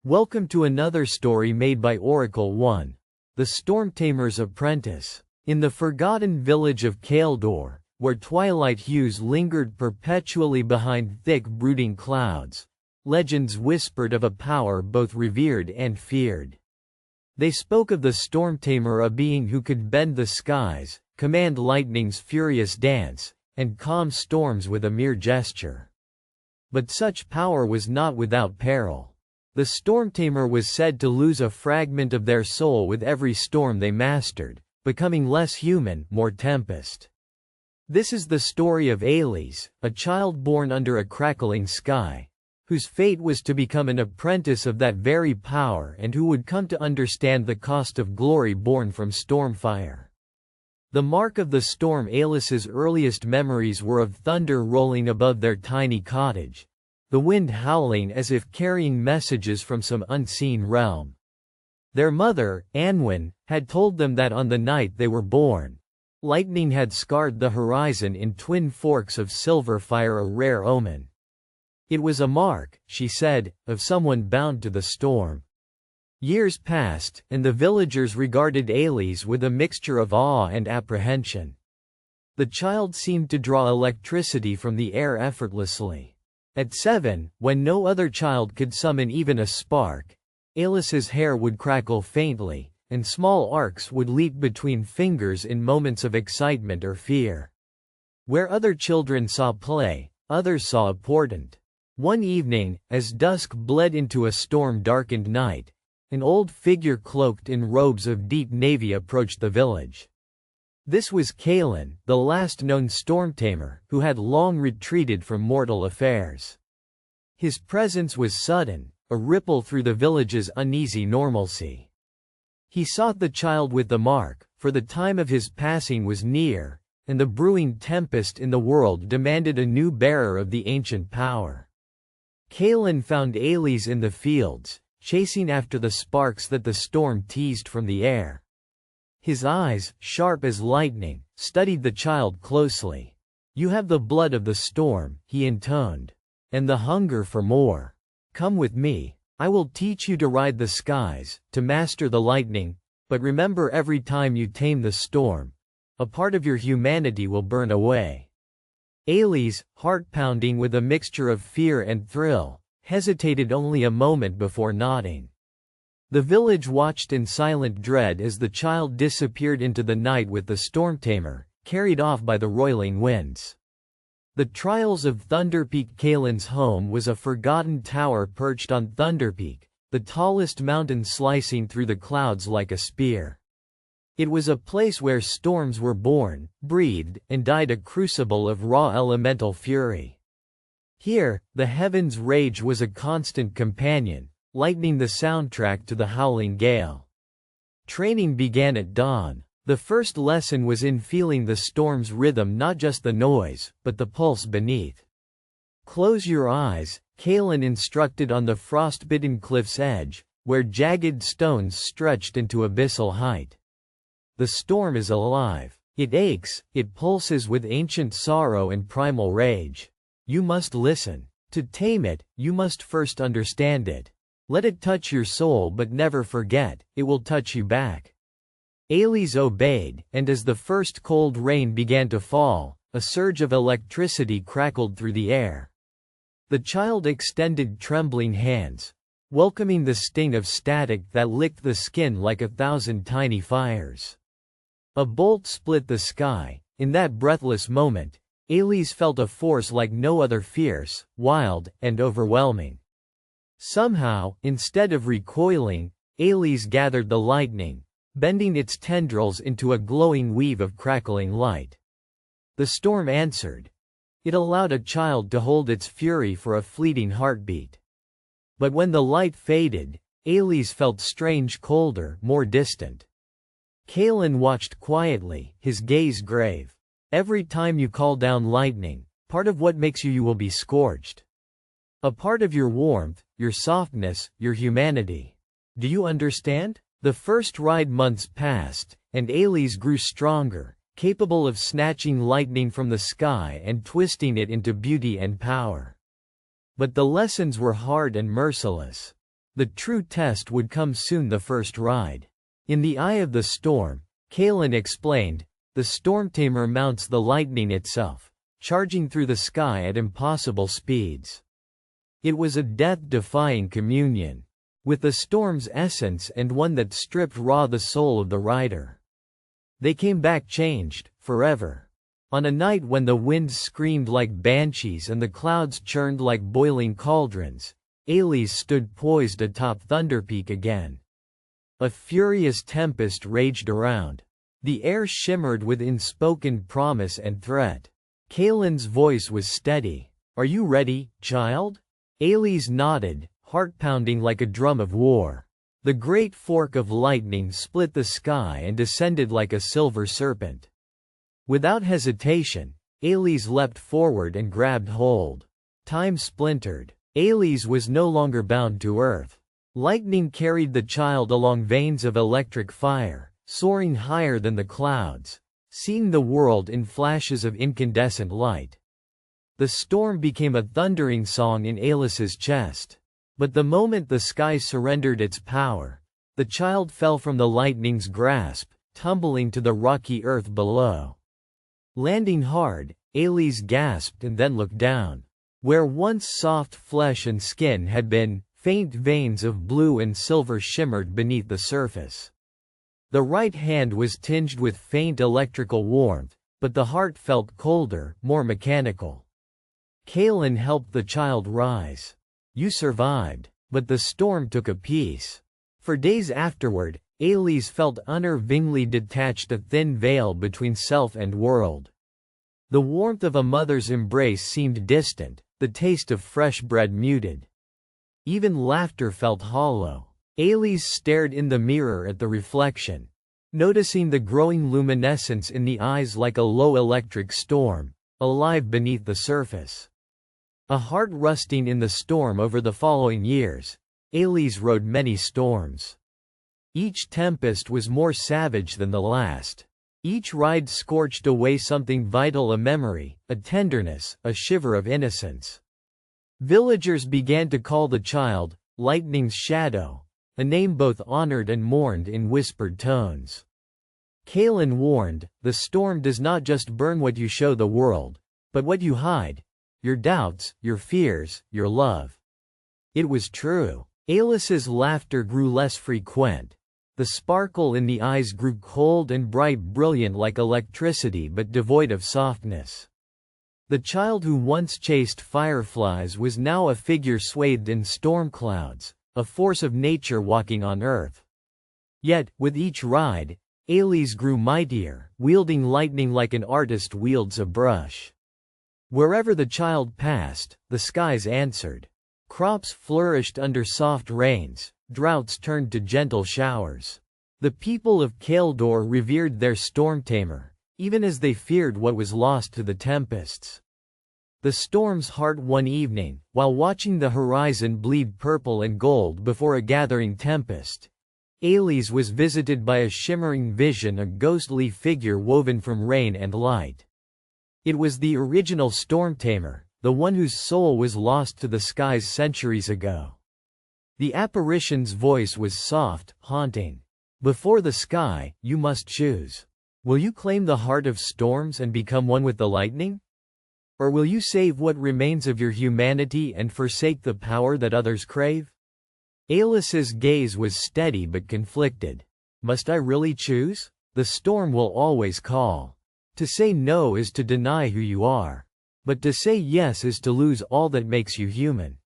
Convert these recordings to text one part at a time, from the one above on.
Welcome to another story made by Oracle 1. The Stormtamer's Apprentice. In the forgotten village of Kaldor, where twilight hues lingered perpetually behind thick brooding clouds, legends whispered of a power both revered and feared. They spoke of the Stormtamer, a being who could bend the skies, command lightning's furious dance, and calm storms with a mere gesture. But such power was not without peril. The Stormtamer was said to lose a fragment of their soul with every storm they mastered, becoming less human, more tempest. This is the story of Ailise, a child born under a crackling sky, whose fate was to become an apprentice of that very power and who would come to understand the cost of glory born from stormfire. The mark of the storm. Ailise's earliest memories were of thunder rolling above their tiny cottage, the wind howling as if carrying messages from some unseen realm. Their mother, Anwen, had told them that on the night they were born, lightning had scarred the horizon in twin forks of silver fire, a rare omen. It was a mark, she said, of someone bound to the storm. Years passed, and the villagers regarded Ailise with a mixture of awe and apprehension. The child seemed to draw electricity from the air effortlessly. At 7, when no other child could summon even a spark, Ailise's hair would crackle faintly, and small arcs would leap between fingers in moments of excitement or fear. Where other children saw play, others saw a portent. One evening, as dusk bled into a storm-darkened night, an old figure cloaked in robes of deep navy approached the village. This was Kaelin, the last known Stormtamer, who had long retreated from mortal affairs. His presence was sudden, a ripple through the village's uneasy normalcy. He sought the child with the mark, for the time of his passing was near, and the brewing tempest in the world demanded a new bearer of the ancient power. Kaelin found Ailise in the fields, chasing after the sparks that the storm teased from the air. His eyes, sharp as lightning, studied the child closely. "You have the blood of the storm," he intoned, "and the hunger for more. Come with me. I will teach you to ride the skies, to master the lightning, but remember, every time you tame the storm, a part of your humanity will burn away." Ailise, heart pounding with a mixture of fear and thrill, hesitated only a moment before nodding. The village watched in silent dread as the child disappeared into the night with the Stormtamer, carried off by the roiling winds. The Trials of Thunderpeak. Kaelin's home was a forgotten tower perched on Thunderpeak, the tallest mountain slicing through the clouds like a spear. It was a place where storms were born, breathed, and died, a crucible of raw elemental fury. Here, the heavens' rage was a constant companion, lightening the soundtrack to the howling gale. Training began at dawn. The first lesson was in feeling the storm's rhythm, not just the noise, but the pulse beneath. "Close your eyes," Kaelin instructed. On the frost-bitten cliff's edge, where jagged stones stretched into abyssal height. "The storm is alive. It aches, it pulses with ancient sorrow and primal rage. You must listen. To tame it, you must first understand it. Let it touch your soul, but never forget, it will touch you back." Ailise obeyed, and as the first cold rain began to fall, a surge of electricity crackled through the air. The child extended trembling hands, welcoming the sting of static that licked the skin like 1,000 tiny fires. A bolt split the sky. In that breathless moment, Ailise felt a force like no other, fierce, wild, and overwhelming. Somehow, instead of recoiling, Ailise gathered the lightning, bending its tendrils into a glowing weave of crackling light. The storm answered. It allowed a child to hold its fury for a fleeting heartbeat. But when the light faded, Ailise felt strange, colder, more distant. Kaelin watched quietly, his gaze grave. "Every time you call down lightning, part of what makes you will be scorched. A part of your warmth, your softness, your humanity. Do you understand?" The first ride months passed, and Ailise grew stronger, capable of snatching lightning from the sky and twisting it into beauty and power. But the lessons were hard and merciless. The true test would come soon, the first ride. In the eye of the storm, Kalen explained, the Stormtamer mounts the lightning itself, charging through the sky at impossible speeds. It was a death-defying communion with the storm's essence, and one that stripped raw the soul of the rider. They came back changed, forever. On a night when the winds screamed like banshees and the clouds churned like boiling cauldrons, Ailey stood poised atop Thunder Peak again. A furious tempest raged around. The air shimmered with unspoken promise and threat. Kalen's voice was steady. "Are you ready, child?" Ailey's nodded, heart pounding like a drum of war. The great fork of lightning split the sky and descended like a silver serpent. Without hesitation, Ailey's leapt forward and grabbed hold. Time splintered. Ailey's was no longer bound to earth. Lightning carried the child along veins of electric fire, soaring higher than the clouds, seeing the world in flashes of incandescent light. The storm became a thundering song in Ailey's chest. But the moment the sky surrendered its power, the child fell from the lightning's grasp, tumbling to the rocky earth below. Landing hard, Ailey's gasped and then looked down. Where once soft flesh and skin had been, faint veins of blue and silver shimmered beneath the surface. The right hand was tinged with faint electrical warmth, but the heart felt colder, more mechanical. Kalen helped the child rise. "You survived." But the storm took a piece. For days afterward, Ailey's felt unnervingly detached, a thin veil between self and world. The warmth of a mother's embrace seemed distant, the taste of fresh bread muted. Even laughter felt hollow. Ailey's stared in the mirror at the reflection, noticing the growing luminescence in the eyes like a low electric storm, alive beneath the surface. A heart rusting in the storm. Over the following years, Ailey's rode many storms. Each tempest was more savage than the last. Each ride scorched away something vital, a memory, a tenderness, a shiver of innocence. Villagers began to call the child Lightning's Shadow, a name both honored and mourned in whispered tones. Kalen warned, the storm does not just burn what you show the world, but what you hide. Your doubts, your fears, your love. It was true. Ailey's laughter grew less frequent. The sparkle in the eyes grew cold and bright, brilliant like electricity but devoid of softness. The child who once chased fireflies was now a figure swathed in storm clouds, a force of nature walking on earth. Yet, with each ride, Ailey's grew mightier, wielding lightning like an artist wields a brush. Wherever the child passed, the skies answered. Crops flourished under soft rains, droughts turned to gentle showers. The people of Kaldor revered their Stormtamer, even as they feared what was lost to the tempests. The storm's heart one evening, while watching the horizon bleed purple and gold before a gathering tempest, Ailey's was visited by a shimmering vision, a ghostly figure woven from rain and light. It was the original Stormtamer, the one whose soul was lost to the skies centuries ago. The apparition's voice was soft, haunting. "Before the sky, you must choose. Will you claim the heart of storms and become one with the lightning? Or will you save what remains of your humanity and forsake the power that others crave?" Ailey's gaze was steady but conflicted. "Must I really choose? The storm will always call. To say no is to deny who you are. But to say yes is to lose all that makes you human."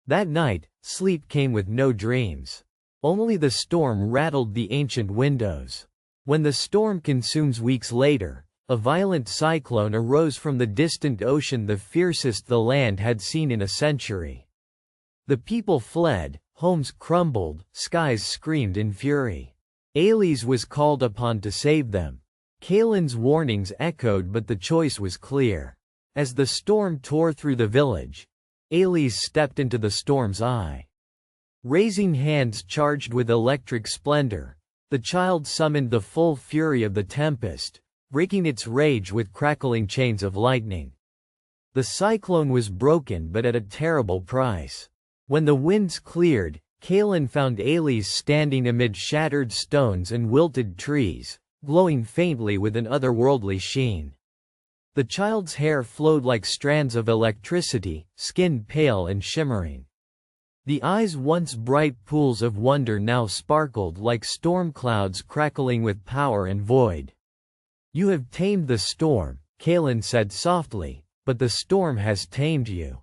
That night, sleep came with no dreams. Only the storm rattled the ancient windows. When the storm consumes weeks later, a violent cyclone arose from the distant ocean, the fiercest the land had seen in a century. The people fled, homes crumbled, skies screamed in fury. Ailey's was called upon to save them. Kalen's warnings echoed, but the choice was clear. As the storm tore through the village, Ailey's stepped into the storm's eye. Raising hands charged with electric splendor, the child summoned the full fury of the tempest, breaking its rage with crackling chains of lightning. The cyclone was broken, but at a terrible price. When the winds cleared, Kalen found Ailys standing amid shattered stones and wilted trees, glowing faintly with an otherworldly sheen. The child's hair flowed like strands of electricity, skin pale and shimmering. The eyes, once bright pools of wonder, now sparkled like storm clouds crackling with power and void. "You have tamed the storm," Kalen said softly, "but the storm has tamed you."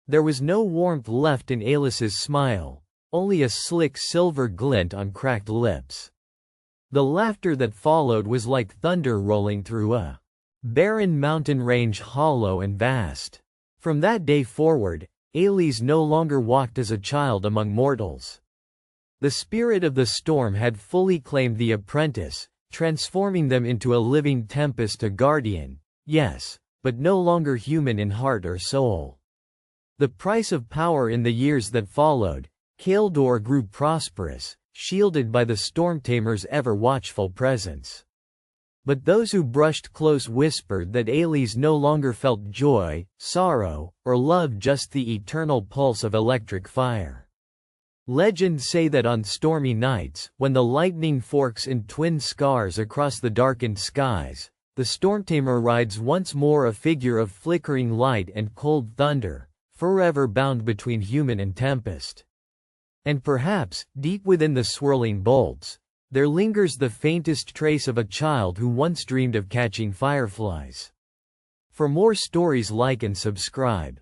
There was no warmth left in Ailys's smile, only a slick silver glint on cracked lips. The laughter that followed was like thunder rolling through a barren mountain range, hollow and vast. From that day forward, Ailys no longer walked as a child among mortals. The spirit of the storm had fully claimed the apprentice, transforming them into a living tempest, a guardian, yes, but no longer human in heart or soul. The price of power in the years that followed, Kaldor grew prosperous, shielded by the Stormtamer's ever-watchful presence. But those who brushed close whispered that Ailys no longer felt joy, sorrow, or love, just the eternal pulse of electric fire. Legends say that on stormy nights, when the lightning forks in twin scars across the darkened skies, the Stormtamer rides once more, a figure of flickering light and cold thunder, forever bound between human and tempest. And perhaps, deep within the swirling bolts, there lingers the faintest trace of a child who once dreamed of catching fireflies. For more stories, like and subscribe.